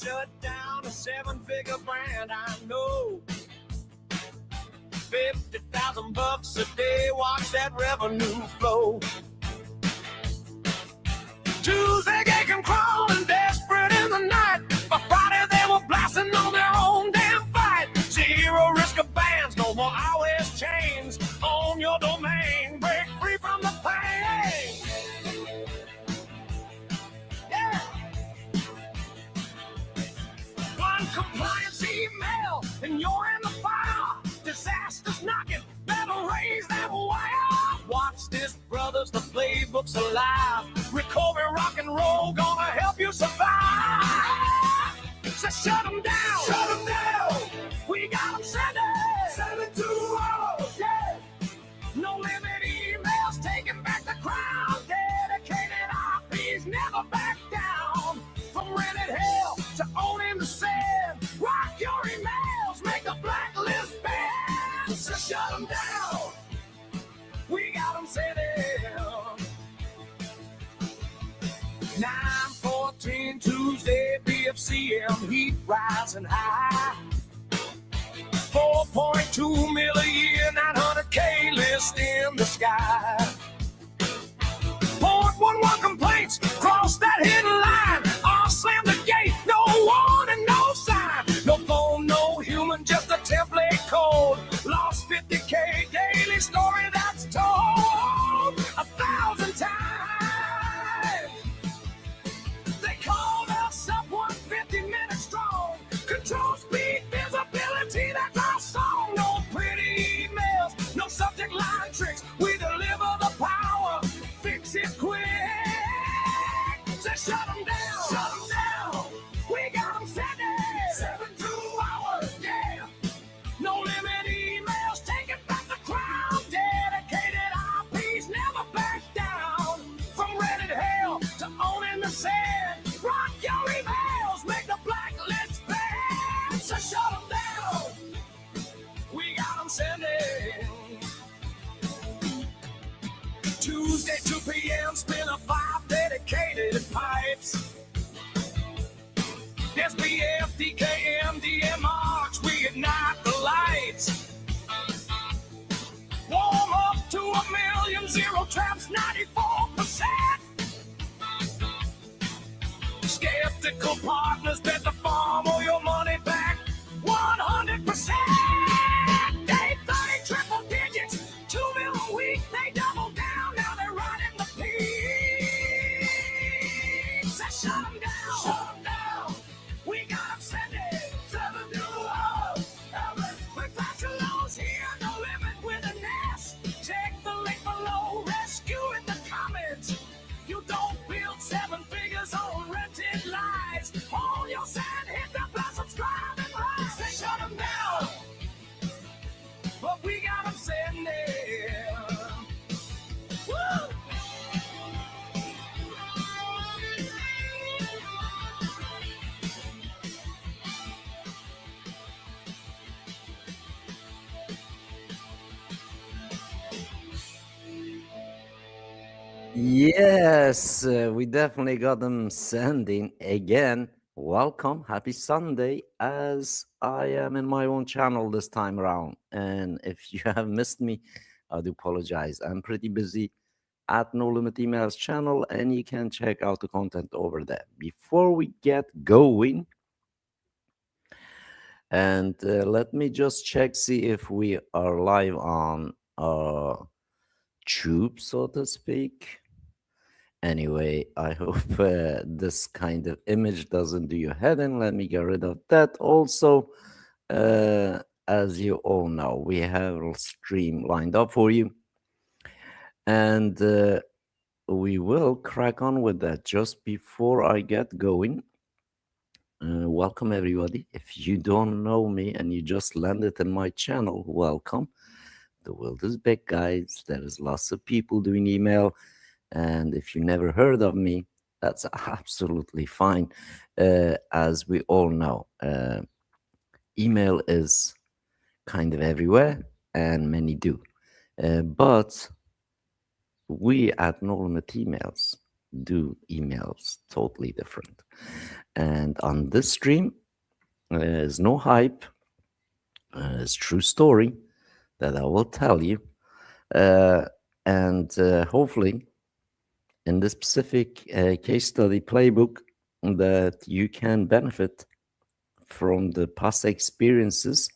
shut down a 7-figure brand. I know. $50,000 a day, watch that revenue flow. Tuesday came crawling, desperate in the night. By Friday they were blasting on their own damn fight. Zero risk of bans, no more iOS chains. Own your domain, break free from the pain. Yeah. One compliance email and you're in the fire. Disaster's knocking, better raise that wire. Watch this, brothers, the playbook's alive. Recovery rock and roll gonna help you survive. So shut them down. Shut them down. We got them sending 720. Yeah. No limit emails, taking back the crown. Dedicated IPs, never back down. From rented hell to owning the sand. Rock your emails, make a blacklist ban. So shut them down. We got them sending. 9/14 Tuesday, BFCM heat rising high. 4.2 mil a year, 900K list in the sky. 0.11 complaints, cross that hidden line. I'll slam the gate, no warning, no sign. No phone, no human, just a template code. Lost 50K daily story that's told 1,000 times. They called us up 150 minutes strong. Control speed, visibility, that's our song. No pretty emails, no subject line tricks. We deliver the power, fix it quick. So shut them down. Shut them down. We got them sending 72 hours, yeah. No limit emails, taking back the crown. Dedicated IPs, never back down. From rented hell to owning the sand. Rock your emails, make the blacklist ban. So shut them down. We got them sending. Tuesday, 2 p.m., spin a 5 dedicated pipes. SPF, DKM, DM arcs, we ignite the lights. Warm up to 1,000,000, zero traps, 94%. Skeptical partners bet the farm or your money back, 100%. Day 30, triple digits, 2 mil a week, they double down, now they're riding the peak. So shut them down. Shut them down. We got them sending 720. We flash lows here, no limit with an S. Check the link below, rescue in the comments. You don't build 7 figures on rented lies. Hold your sand, hit the plus, subscribe and rise. They shut them down, but we got them sending. Woo! Yes, we definitely got them sending again. Welcome, happy Sunday, as I am in my own channel this time around. And if you have missed me, I do apologize. I'm pretty busy at No Limit Emails channel, and you can check out the content over there. Before we get going, and let me just check, see if we are live on Tube, so to speak. Anyway, I hope this kind of image doesn't do your head in. Let me get rid of that. Also, as you all know, we have a stream lined up for you. And we will crack on with that. Just before I get going, welcome everybody. If you don't know me and you just landed in my channel, welcome. The world is big, guys. There is lots of people doing email. And if you never heard of me, that's absolutely fine. As we all know, email is kind of everywhere, and many do. But we at No Limit Emails do emails totally different. And on this stream, there's no hype, it's true story that I will tell you. Uh, and hopefully, in this specific case study playbook, that you can benefit from the past experiences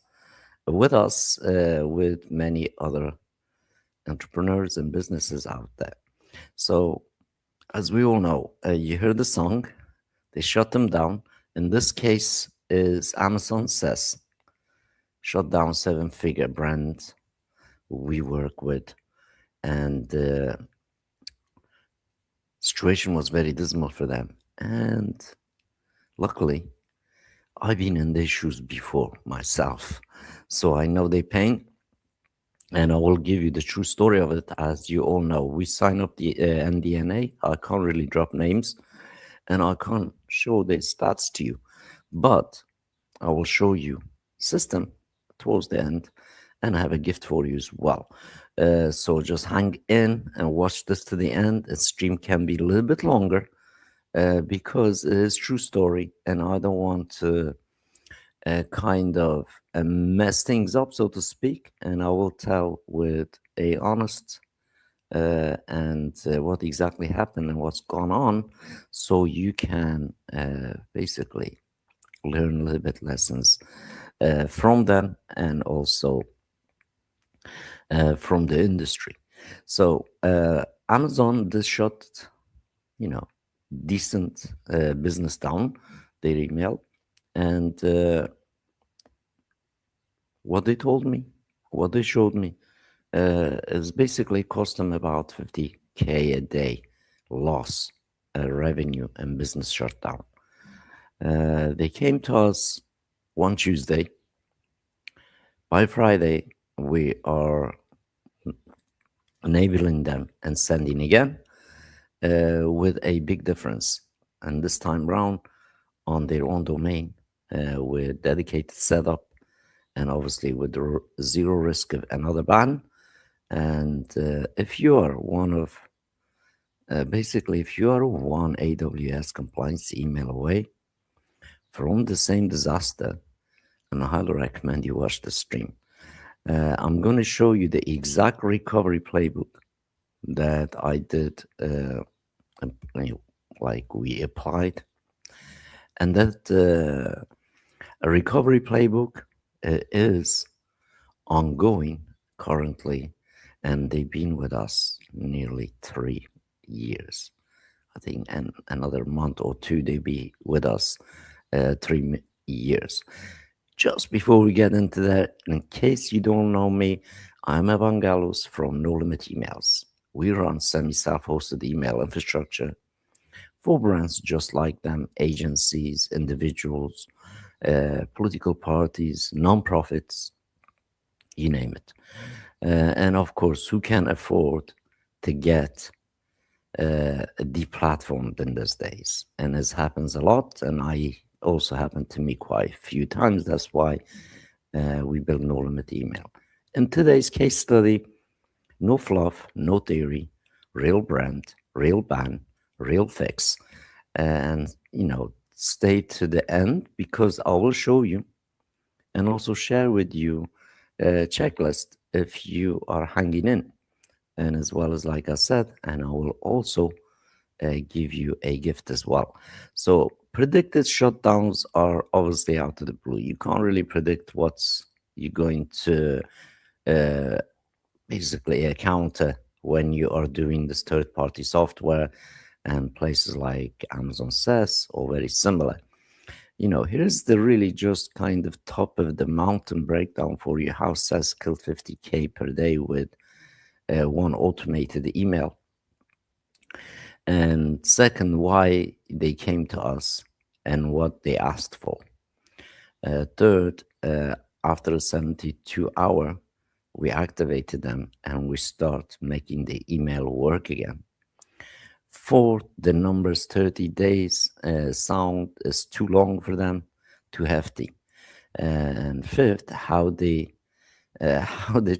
with us, with many other entrepreneurs and businesses out there. So, as we all know, you heard the song, they shut them down. In this case, is Amazon SES, shut down seven-figure brand we work with, and the situation was very dismal for them. And luckily, I've been in their shoes before myself, so I know their pain. And I will give you the true story of it. As you all know, we sign up the NDNA. I can't really drop names, and I can't show the stats to you, but I will show you system towards the end, and I have a gift for you as well. So just hang in and watch this to the end. The stream can be a little bit longer because it is true story, and I don't want to kind of mess things up, so to speak. And I will tell with a honest and what exactly happened and what's gone on, so you can basically learn a little bit lessons from them, and also from the industry. So Amazon this shut, you know, decent business down, their email, and what they told me, what they showed me, is basically cost them about 50K a day loss, revenue, and business shutdown. They came to us one Tuesday. By Friday, we are enabling them and sending again, with a big difference. And this time round on their own domain, with dedicated setup, and obviously with the zero risk of another ban. And if you are one of, basically, if you are one AWS compliance email away from the same disaster, and I highly recommend you watch the stream. I'm going to show you the exact recovery playbook that I did, like we applied, and that a recovery playbook is ongoing currently, and they've been with us nearly 3 years. I think, and another month or two they'll be with us 3 years. Just before we get into that, in case you don't know me, I'm Evangelos from No Limit Emails. We run semi-self-hosted email infrastructure for brands just like them, agencies, individuals, political parties, non-profits, you name it. And of course, who can afford to get deplatformed in these days? And this happens a lot, and I also happened to me quite a few times. That's why we build No Limit Email. In today's case study, no fluff, no theory, real brand, real ban, real fix. And, stay to the end, because I will show you and also share with you a checklist if you are hanging in. And as well as, like I said, and I will also give you a gift as well. So predicted shutdowns are obviously out of the blue. You can't really predict what's you're going to basically encounter when you are doing this third-party software, and places like Amazon SES or very similar. Here's the really just kind of top of the mountain breakdown for you how SES killed 50K per day with one automated email. And second, why they came to us and what they asked for. Third, after a 72-hour, we activated them and we start making the email work again. Fourth, the numbers 30 days sound is too long for them, too hefty. And fifth, how they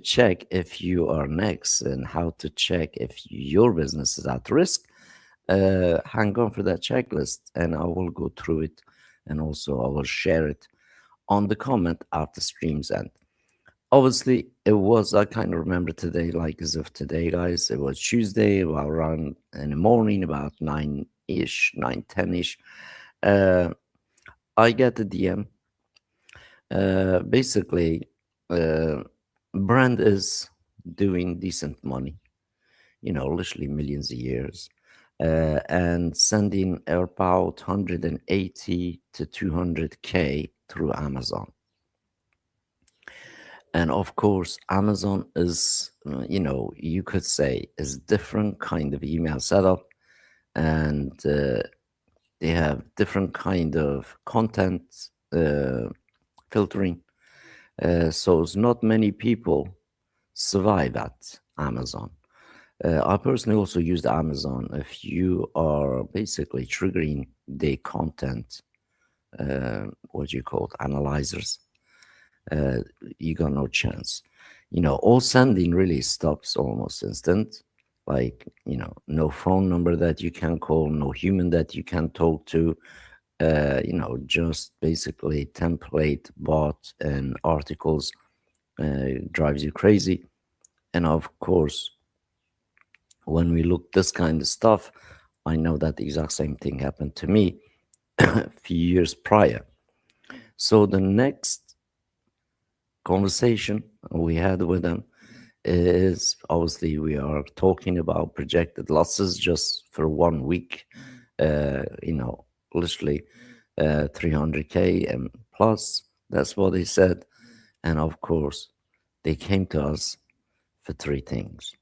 check if you are next, and how to check if your business is at risk, hang on for that checklist and I will go through it and also I will share it on the comment after stream's end. Obviously, it was, I kind of remember today, like as of today, guys, it was Tuesday, about around in the morning, about 9-ish, 9:10-ish. Uh, I get a DM. Basically, uh, brand is doing decent money, literally millions of years, and sending about 180 to 200K through Amazon. And of course, Amazon is, you could say, is different kind of email setup, and they have different kind of content uh, filtering. So it's not many people survive at Amazon. I personally also used Amazon. If you are basically triggering the content, what do you call it, analyzers, uh, you got no chance. All sending really stops almost instant. Like, no phone number that you can call, no human that you can talk to, just basically template bot and articles drives you crazy. And of course, when we look this kind of stuff, I know that the exact same thing happened to me a few years prior. So the next conversation we had with them is obviously we are talking about projected losses just for 1 week, literally 300K and plus. That's what they said. And of course, they came to us for three things.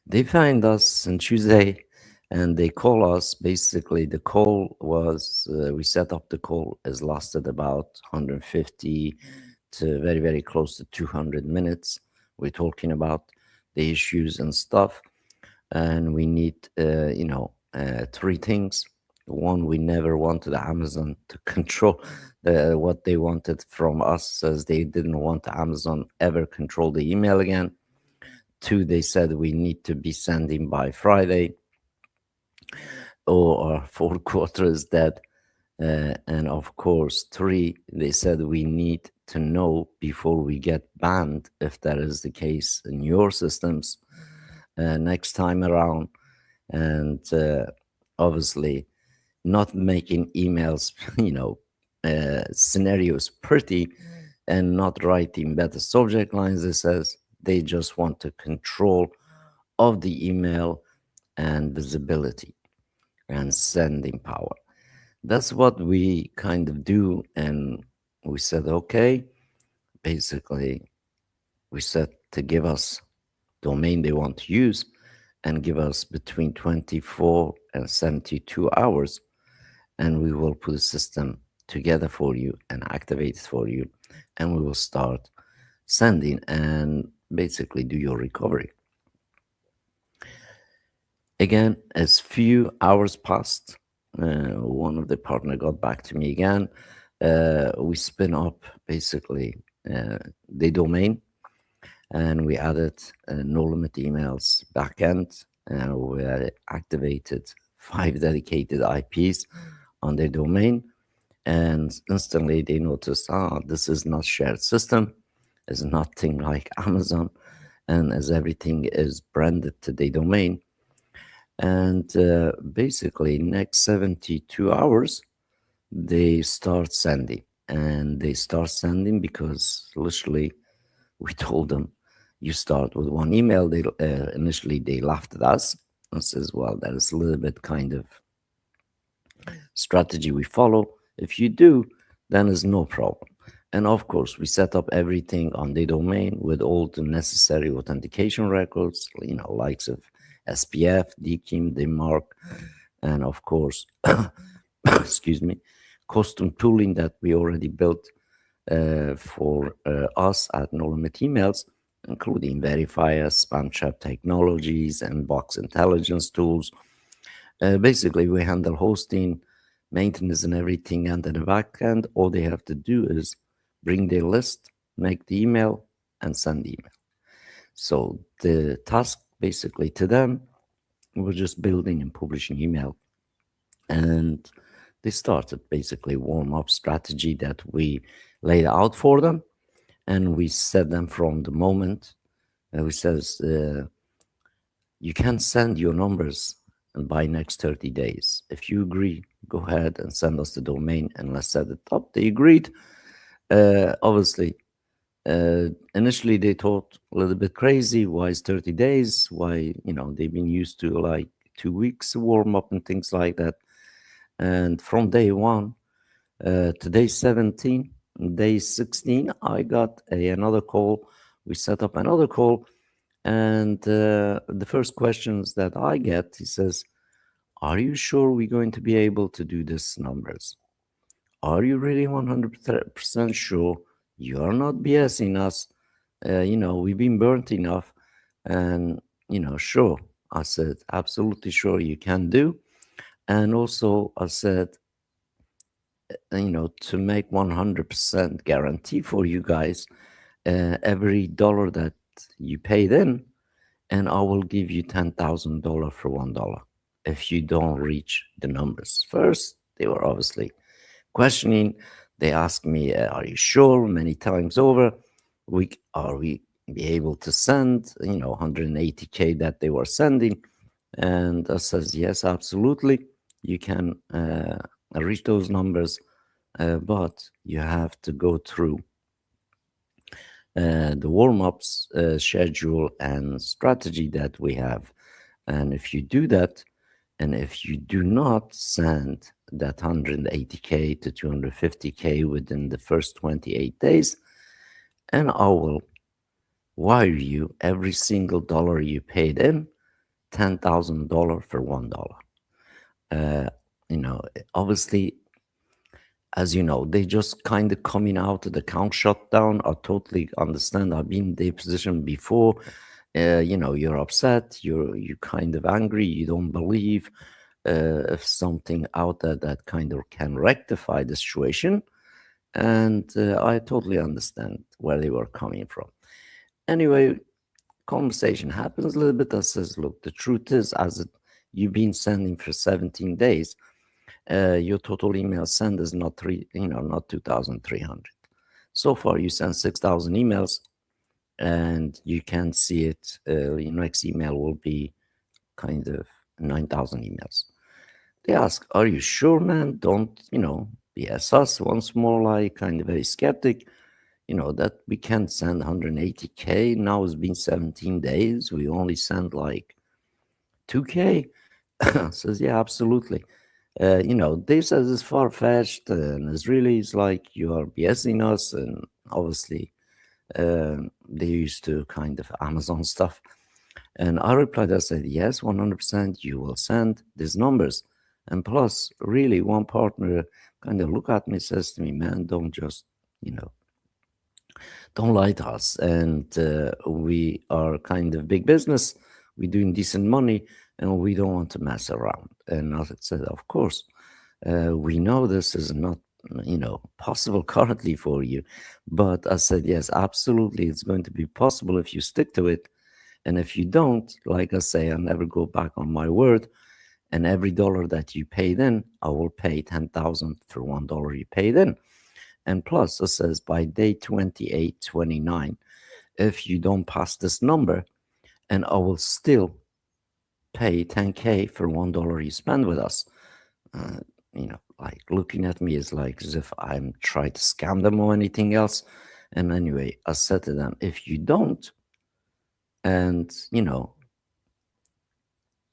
They find us on Tuesday and they call us. Basically, the call was we set up the call, is lasted about 150 to very, very close to 200 minutes. We're talking about the issues and stuff. And we need, three things. One, we never wanted Amazon to control what they wanted from us, as they didn't want Amazon ever control the email again. Two, they said we need to be sending by Friday, or our fourth quarter is dead. And of course, three, they said we need to know before we get banned, if that is the case in your systems next time around. And obviously, not making emails, scenarios pretty, and not writing better subject lines. It says they just want to control of the email and visibility and sending power. That's what we kind of do. And we said, okay, basically, we said to give us domain they want to use and give us between 24 and 72 hours, and we will put a system together for you and activate it for you, and we will start sending and basically do your recovery. Again, as few hours passed, one of the partner got back to me again. We spin up basically the domain, and we added no limit emails backend, and we activated 5 dedicated IPs on their domain, and instantly they noticed, this is not shared system, it's nothing like Amazon, and as everything is branded to the domain. And basically, next 72 hours, they start sending. And they start sending because literally we told them, you start with one email. They initially they laughed at us and says, well, that is a little bit kind of strategy we follow. If you do, then it's no problem. And of course, we set up everything on the domain with all the necessary authentication records, likes of SPF, DKIM, DMARC, and of course, excuse me, custom tooling that we already built for us at No Limit Emails, including verifiers, spam trap technologies, and box intelligence tools. Basically, we handle hosting, maintenance, and everything under the back end. All they have to do is bring their list, make the email, and send the email. So the task basically to them, were just building and publishing email. And they started basically warm up strategy that we laid out for them, and we set them from the moment. We says you can send your numbers and by next 30 days. If you agree, go ahead and send us the domain and let's set it up. They agreed. Obviously, initially they thought a little bit crazy. Why is 30 days? Why, they've been used to like 2 weeks warm up and things like that. And from day one, to day 17, day 16, I got another call. We set up another call. And the first questions that I get, he says, are you sure we're going to be able to do these numbers? Are you really 100% sure you are not BSing us? We've been burnt enough. And, sure. I said, absolutely sure you can do. And also, I said, to make 100% guarantee for you guys, every dollar that you paid in, and I will give you $10,000 for $1 if you don't reach the numbers. First, they were obviously questioning. They asked me, "Are you sure?" Many times over, we be able to send 180K that they were sending, and I says yes, absolutely, you can reach those numbers, but you have to go through the warm-ups schedule and strategy that we have. And if you do that, and if you do not send that 180K to 250K within the first 28 days, and I will wire you every single dollar you paid in, $10,000 for $1. Uh, Obviously, as you know, they just kind of coming out of the account shutdown. I totally understand. I've been in their position before. You're upset. You kind of angry. You don't believe if something out there that kind of can rectify the situation. And I totally understand where they were coming from. Anyway, conversation happens a little bit. I says, look, the truth is, you've been sending for 17 days, your total email send is not not 2,300. So far, you sent 6,000 emails, and you can see it. Your next email will be kind of 9,000 emails. They ask, "Are you sure, man? Don't BS us." Once more, like kind of very skeptic. That we can't send 180K. Now it's been 17 days. We only send like 2K. Says, yeah, absolutely. Dave says it's far fetched, and it's like you are BSing us. And obviously, they used to kind of Amazon stuff. And I replied, I said, yes, 100% you will send these numbers. And plus, really, one partner kind of look at me, says to me, man, don't just, don't lie to us. And we are kind of big business. We're doing decent money, and we don't want to mess around. And I said, of course, we know this is not, possible currently for you. But I said, yes, absolutely, it's going to be possible if you stick to it. And if you don't, like I say, I'll never go back on my word. And every dollar that you paid in, I will pay 10,000 for $1 you paid in. And plus, it says by day 28, 29, if you don't pass this number, and I will still pay 10K for $1 you spend with us. Like looking at me is like as if I'm trying to scam them or anything else. And anyway, I said to them, if you don't, and you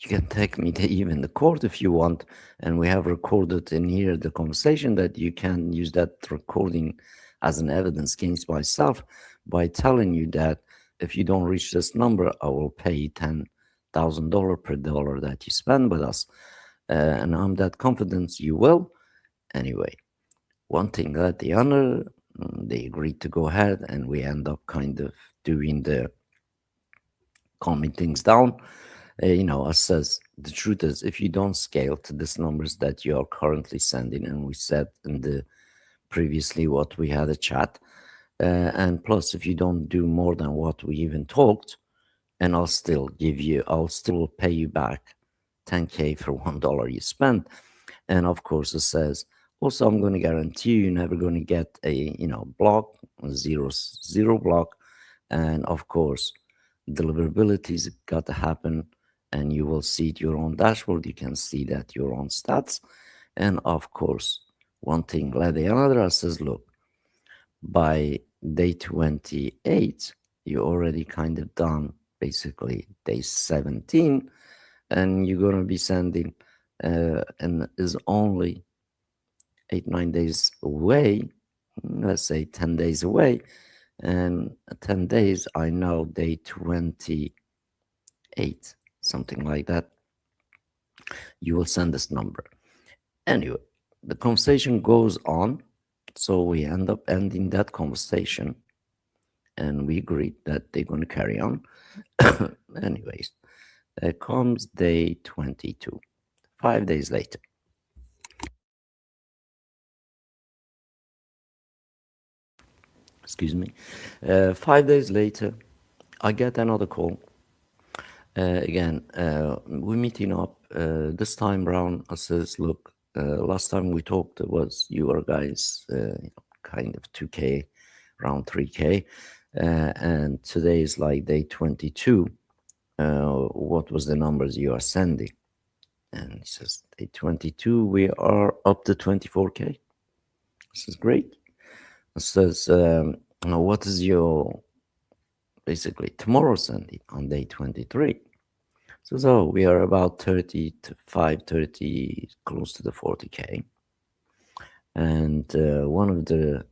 can take me to even the court if you want. And we have recorded in here the conversation that you can use that recording as an evidence against myself by telling you that if you don't reach this number, I will pay you $10,000 per dollar that you spend with us. And I'm that confident you will. Anyway, one thing led the other. They agreed to go ahead, and we end up kind of doing the calming things down. I says the truth is, if you don't scale to these numbers that you are currently sending, and we said in the previously what we had a chat, and plus if you don't do more than what we even talked, and I'll still pay you back 10K for $1 you spend. And of course, it says, also, I'm going to guarantee you're never going to get a, block, zero block. And of course, deliverability's got to happen, and you will see it your own dashboard. You can see that your own stats. And of course, one thing led the other. I says, look, by day 28, you're already kind of done, basically day 17, and you're going to be sending, and is only 8, 9 days away, let's say 10 days away. And 10 days, I know day 28, something like that, you will send this number. Anyway, the conversation goes on. So we end up ending that conversation, and we agreed that they're going to carry on. Anyways, there comes day 22, 5 days later. Excuse me. 5 days later, I get another call. Again, we're meeting up. This time around, I says, look, last time we talked, it was you were guys kind of 2K, around 3K. And today is like day 22. What was the numbers you are sending? And he says, day 22, we are up to 24K. This is great. It says, what is your, basically, tomorrow sending on day 23? So we are about 30 to 530, close to the 40K. And one of the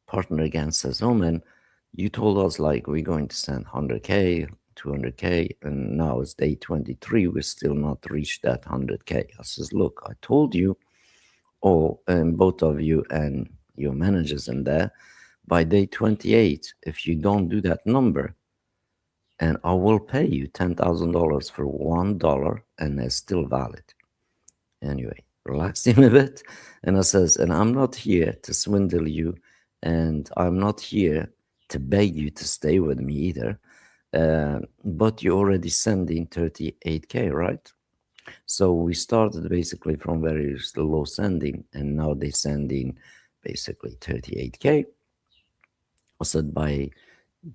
partner again says, oh man, you told us like we're going to send 100K, 200K, and now it's day 23, we're still not reached that 100K. I says, look, I told you, and both of you and your managers in there, by day 28, if you don't do that number, and I will pay you $10,000 for $1, and it's still valid. Anyway, relaxed him a bit, and I says, and I'm not here to swindle you, and I'm not here to beg you to stay with me either. But you're already sending 38K, right? So we started basically from very low sending, and now they're sending basically 38K. I said by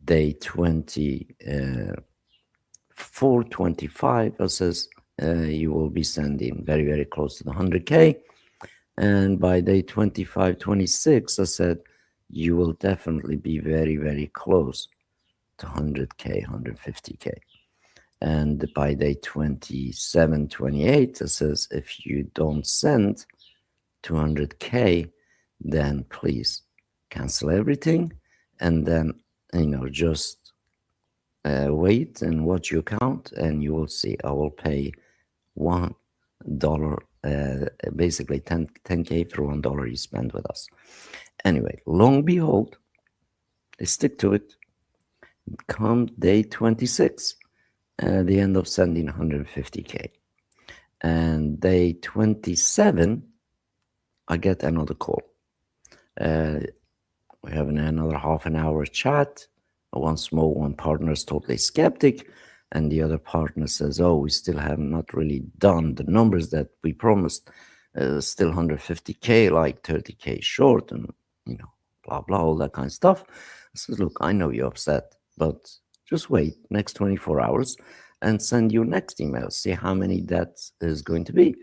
day 24, 25, I says you will be sending very, very close to the 100K. And by day 25, 26, I said you will definitely be very, very close to 100K, 150K. And by day 27, 28, it says if you don't send 200K, then please cancel everything, and then just wait and watch your account, and you will see I will pay $1, basically 10K for $1 you spend with us. Anyway, long behold, they stick to it. Come day 26, they end up sending 150K. And day 27, I get another call. We're having another half an hour chat. One partner is totally skeptic, and the other partner says, oh, we still have not really done the numbers that we promised. Still 150K, like 30K short, and blah blah, all that kind of stuff. I says, look, I know you're upset, but just wait next 24 hours and send your next email, see how many that is going to be.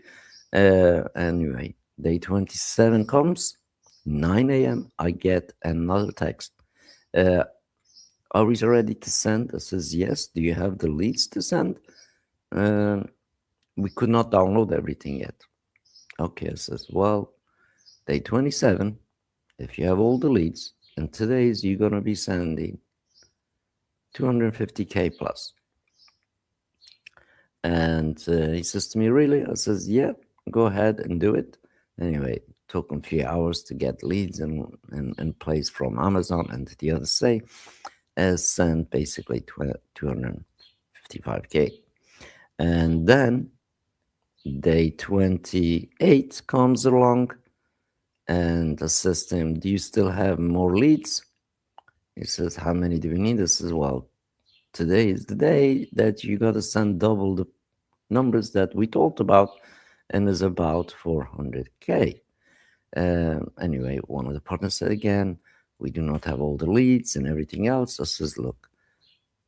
Anyway, day 27 comes, 9 a.m. I get another text. Are we ready to send? I says, yes. Do you have the leads to send? We could not download everything yet. Okay, I says, well, day 27, if you have all the leads, and today's you're going to be sending 250K plus. And he says to me, really? I says, yeah, go ahead and do it. Anyway, it took him a few hours to get leads and place from Amazon, and the other say, sent basically 255K. And then day 28 comes along, and I says to him, do you still have more leads? He says, how many do we need? I says, well, today is the day that you got to send double the numbers that we talked about, and is about 400K. Anyway, one of the partners said again, we do not have all the leads and everything else. I says, look,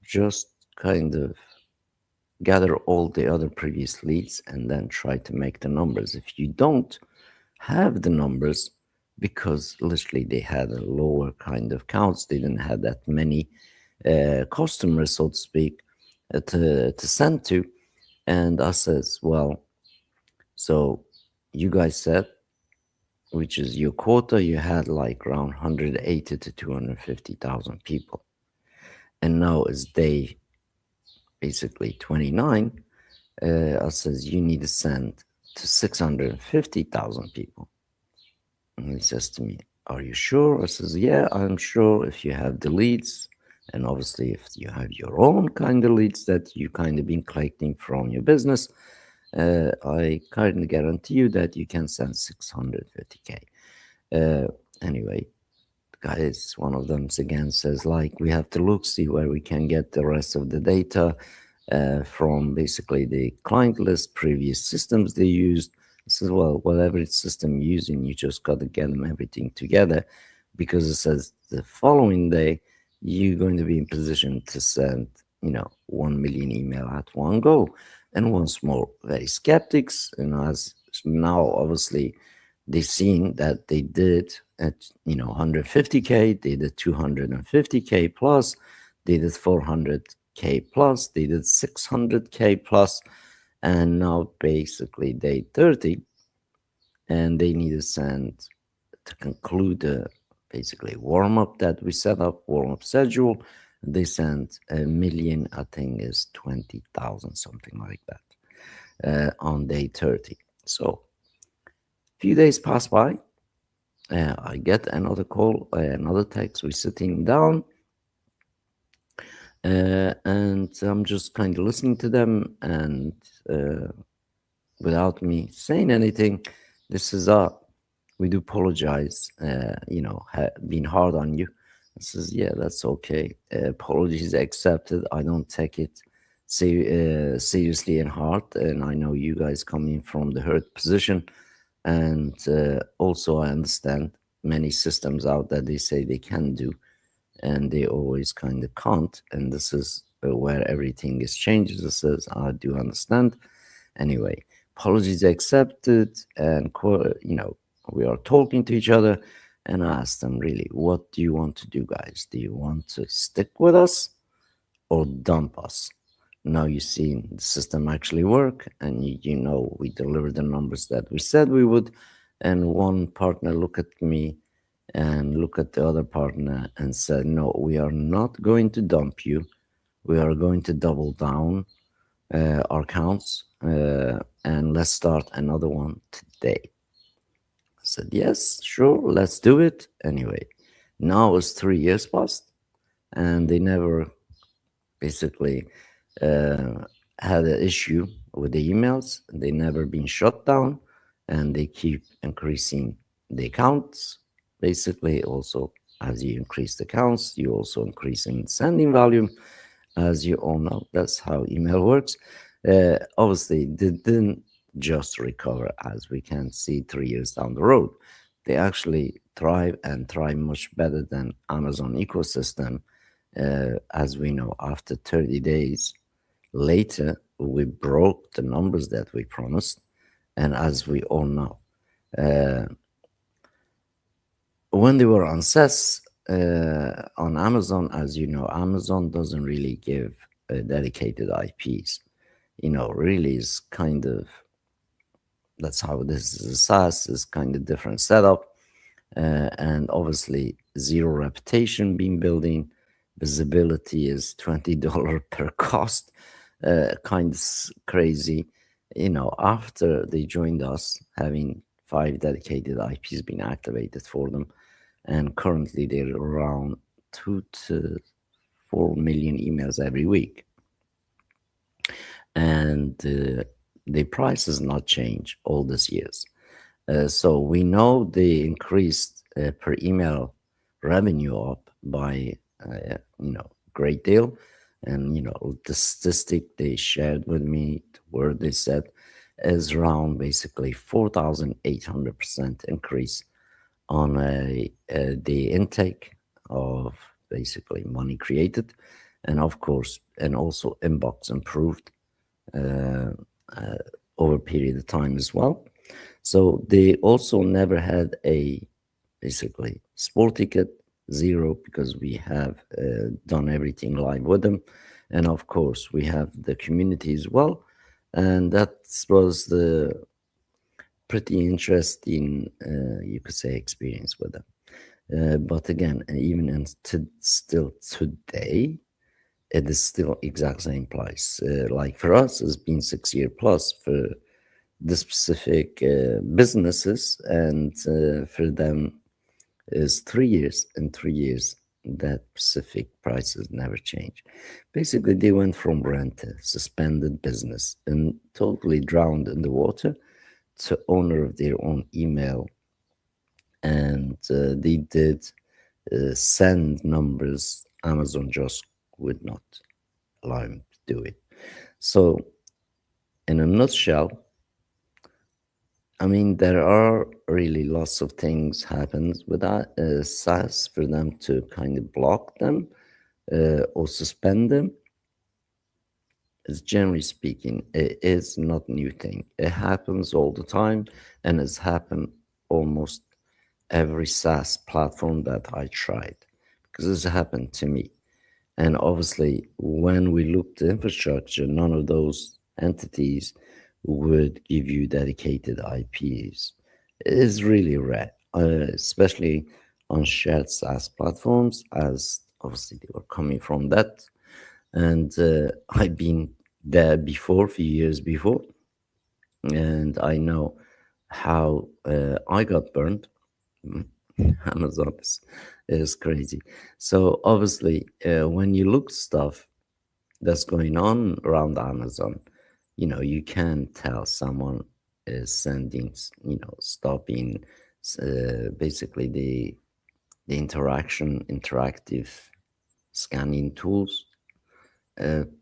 just kind of gather all the other previous leads and then try to make the numbers. If you don't have the numbers, because literally they had a lower kind of counts, they didn't have that many customers, so to speak, to send to. And I says, well, so you guys said, which is your quota, you had like around 180 to 250,000 people. And now it's day basically 29. I says, you need to send to 650,000 people. And he says to me, are you sure? I says, yeah, I'm sure if you have the leads. And obviously, if you have your own kind of leads that you kind of been collecting from your business, I kind of guarantee you that you can send 650K. Uh, anyway, guys, one of them again says, like, we have to look, see where we can get the rest of the data from basically the client list, previous systems they used. It says, well, whatever system you're using, you just got to get them everything together, because it says the following day, you're going to be in position to send, 1 million email at one go. And once more, very skeptics, as now obviously they've seen that they did at 150K, they did 250K plus, they did 400K plus, they did 600K plus, and now basically day 30, and they need to send to conclude the basically warm up that we set up, warm up schedule. They sent a million, I think is 20,000, something like that, on day 30. So few days pass by. I get another call, another text. We're sitting down, and I'm just kind of listening to them, and without me saying anything, this is we do apologize. Being hard on you. I says, yeah, that's okay. Apologies accepted. I don't take it seriously and hard, and I know you guys coming from the hurt position. And also, I understand many systems out there they say they can do, and they always kind of can't. And this is where everything is changed. This says, I do understand. Anyway, apologies accepted, and we are talking to each other. And I asked them, really, what do you want to do, guys? Do you want to stick with us or dump us? Now you see the system actually work, and we deliver the numbers that we said we would. And one partner look at me and look at the other partner and said, no, we are not going to dump you. We are going to double down our counts, and let's start another one today. I said, yes, sure, let's do it. Anyway, now it's 3 years past, and they never basically had an issue with the emails. They never been shut down, and they keep increasing the accounts. Basically, also as you increase the counts, you also increasing sending volume. As you all know, that's how email works. Obviously, they didn't just recover, as we can see 3 years down the road. They actually thrive and thrive much better than Amazon ecosystem. As we know, after 30 days later, we broke the numbers that we promised. And as we all know, when they were on SES on Amazon, as you know, Amazon doesn't really give dedicated IPs. Really is kind of, that's how this is. A SaaS is kind of different setup, and obviously zero reputation being building. Visibility is $20 per cost, kind of crazy. After they joined us, having 5 dedicated IPs being activated for them, and currently they're around 2 to 4 million emails every week. And the price has not changed all these years. So we know they increased per email revenue up by great deal. And the statistic they shared with me, where they said is around basically 4,800% increase on the intake of basically money created, and of course, and also inbox improved uh, uh, over a period of time as well. So they also never had a basically sport ticket, zero, because we have done everything live with them. And of course, we have the community as well. And that was the pretty interesting, you could say, experience with them. But again, even still today, it is still exact same price. Like for us, it's been 6 year plus for the specific businesses, and for them is 3 years. In 3 years, that specific prices never change. Basically, they went from rent to suspended business and totally drowned in the water to owner of their own email, and they did send numbers. Amazon just would not allow him to do it. So, in a nutshell, I mean, there are really lots of things happens with that SaaS for them to kind of block them or suspend them. Is generally speaking, it is not new thing. It happens all the time, and it's happened almost every SaaS platform that I tried, because it's happened to me. And obviously, when we looked at infrastructure, none of those entities would give you dedicated IPs. It is really rare, especially on shared SaaS platforms, as obviously they were coming from that. And I've been there before, a few years before, and I know how I got burned. Amazon is crazy. So obviously, when you look stuff that's going on around Amazon, you can tell someone is sending, stopping, basically the interactive scanning tools,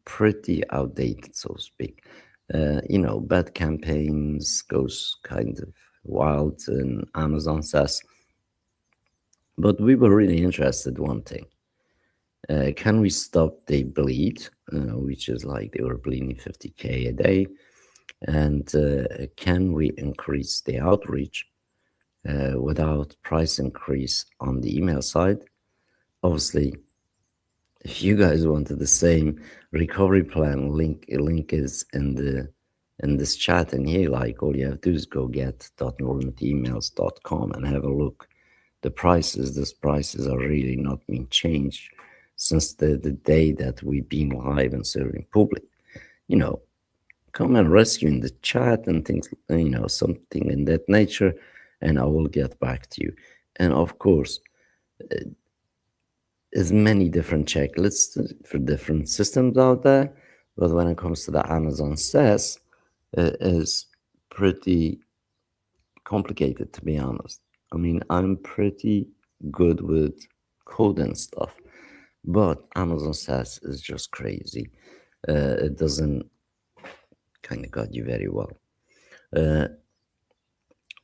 pretty outdated, so to speak. Bad campaigns goes kind of wild, and Amazon says. But we were really interested one thing. Can we stop the bleed, which is like they were bleeding 50K a day? And can we increase the outreach without price increase on the email side? Obviously, if you guys wanted the same recovery plan, link is in this chat in here. Like all you have to do is go get .normandemails.com and have a look. These prices are really not being changed since the day that we've been live and serving public. You know, come and rescue in the chat and things, something in that nature, and I will get back to you. And of course, there's many different checklists for different systems out there, but when it comes to the Amazon SES, it is pretty complicated, to be honest. I mean, I'm pretty good with code and stuff, but Amazon SES is just crazy. It doesn't kind of got you very well. Uh,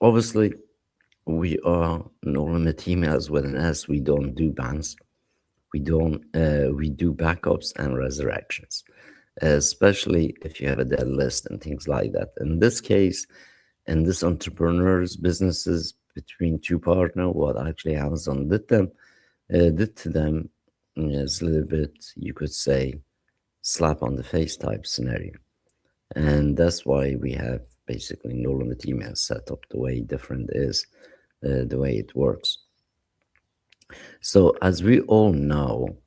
Obviously, we are no limit emails with an S. We don't do bans. We don't. We do backups and resurrections, especially if you have a dead list and things like that. In this case, in this entrepreneurs businesses between two partners, what actually Amazon did to them is a little bit, you could say, slap on the face type scenario. And that's why we have basically no limit email set up the way different is, the way it works. So as we all know,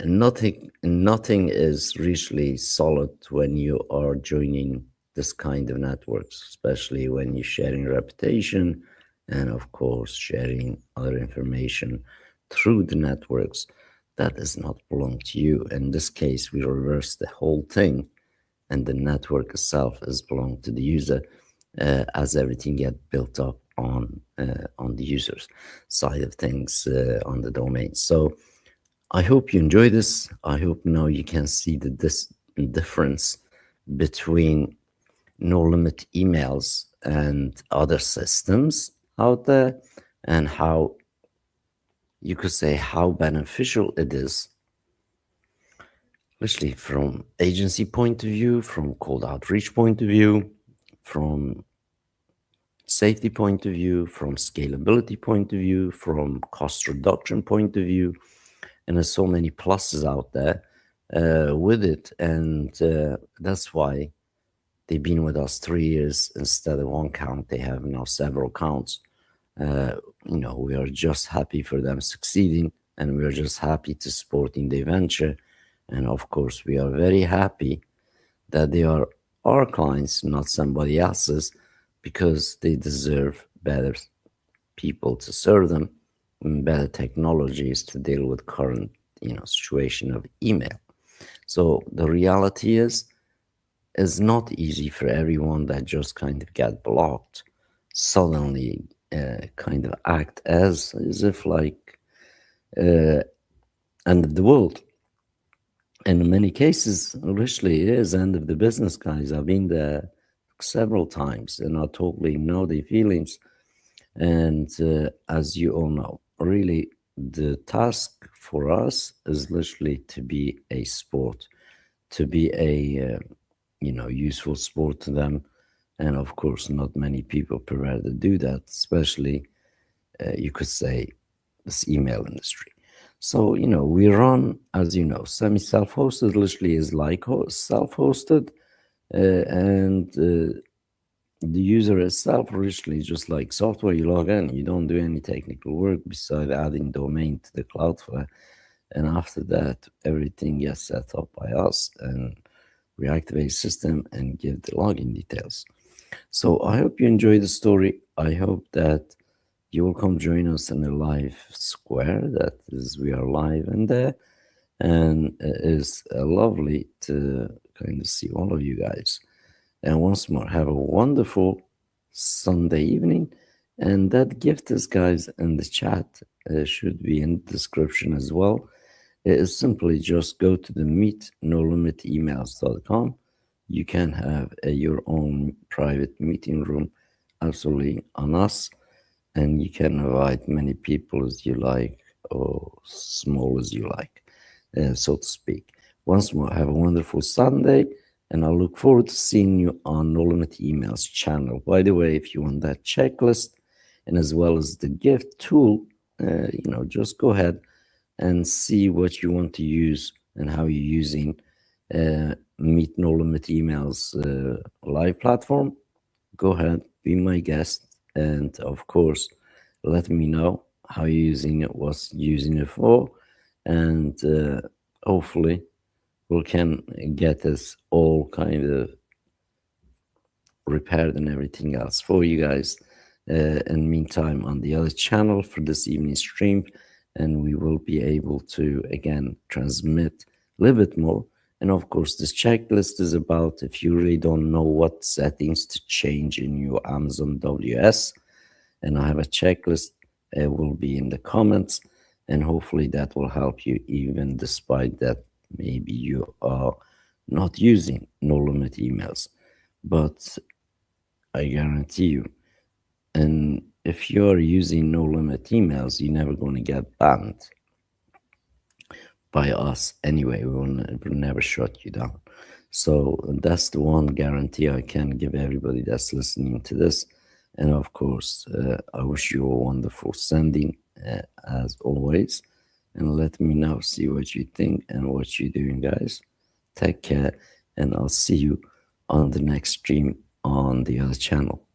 nothing is really solid when you are joining this kind of networks, especially when you're sharing reputation and of course sharing other information through the networks that does not belong to you. In this case, we reverse the whole thing, and the network itself is belong to the user, as everything get built up on the users side of things, on the domain. So I hope you enjoy this. I hope now you can see the difference between no limit emails and other systems out there, and how you could say how beneficial it is, literally from agency point of view, from cold outreach point of view, from safety point of view, from scalability point of view, from cost reduction point of view. And there's so many pluses out there with it. And that's why they've been with us 3 years instead of one count. They have now several counts. We are just happy for them succeeding, and we are just happy to supporting their venture. And of course, we are very happy that they are our clients, not somebody else's, because they deserve better people to serve them and better technologies to deal with current, situation of email. So the reality is, it's not easy for everyone that just kind of get blocked suddenly kind of act as if like uh, end of the world. And in many cases, literally, it is end of the business, guys. I've been there several times, and I totally know the feelings. And as you all know, really, the task for us is literally to be a sport, to be a useful sport to them. And of course, not many people prefer to do that, especially you could say this email industry. So, we run, as you know, semi self hosted literally is like self hosted, and the user itself literally just like software. You log in, you don't do any technical work beside adding domain to the Cloudflare. And after that, everything gets set up by us, and we activate system and give the login details. So I hope you enjoy the story. I hope that you will come join us in the live square. That is, we are live in there, and it is lovely to kind of see all of you guys. And once more, have a wonderful Sunday evening. And that gift is, guys, in the chat should be in the description as well. It is simply just go to the meetnolimitemails.com. You can have your own private meeting room absolutely on us, and you can invite many people as you like, or small as you like, so to speak. Once more, have a wonderful Sunday, and I look forward to seeing you on No Limit Emails channel. By the way, if you want that checklist and as well as the gift tool, just go ahead and see what you want to use and how you're using Meet No Limit Emails live platform. Go ahead, be my guest, and of course, let me know how you're using it, what's using it for, and hopefully we can get this all kind of repaired and everything else for you guys. In meantime, on the other channel for this evening stream, and we will be able to again transmit a little bit more. And of course, this checklist is about if you really don't know what settings to change in your Amazon WS, and I have a checklist. It will be in the comments, and hopefully that will help you, even despite that maybe you are not using no limit emails. But I guarantee you, and if you're using no limit emails, you're never going to get banned by us anyway. We will never shut you down. So that's the one guarantee I can give everybody that's listening to this. And of course, I wish you a wonderful sending as always. And let me know, see what you think and what you're doing, guys. Take care, and I'll see you on the next stream on the other channel.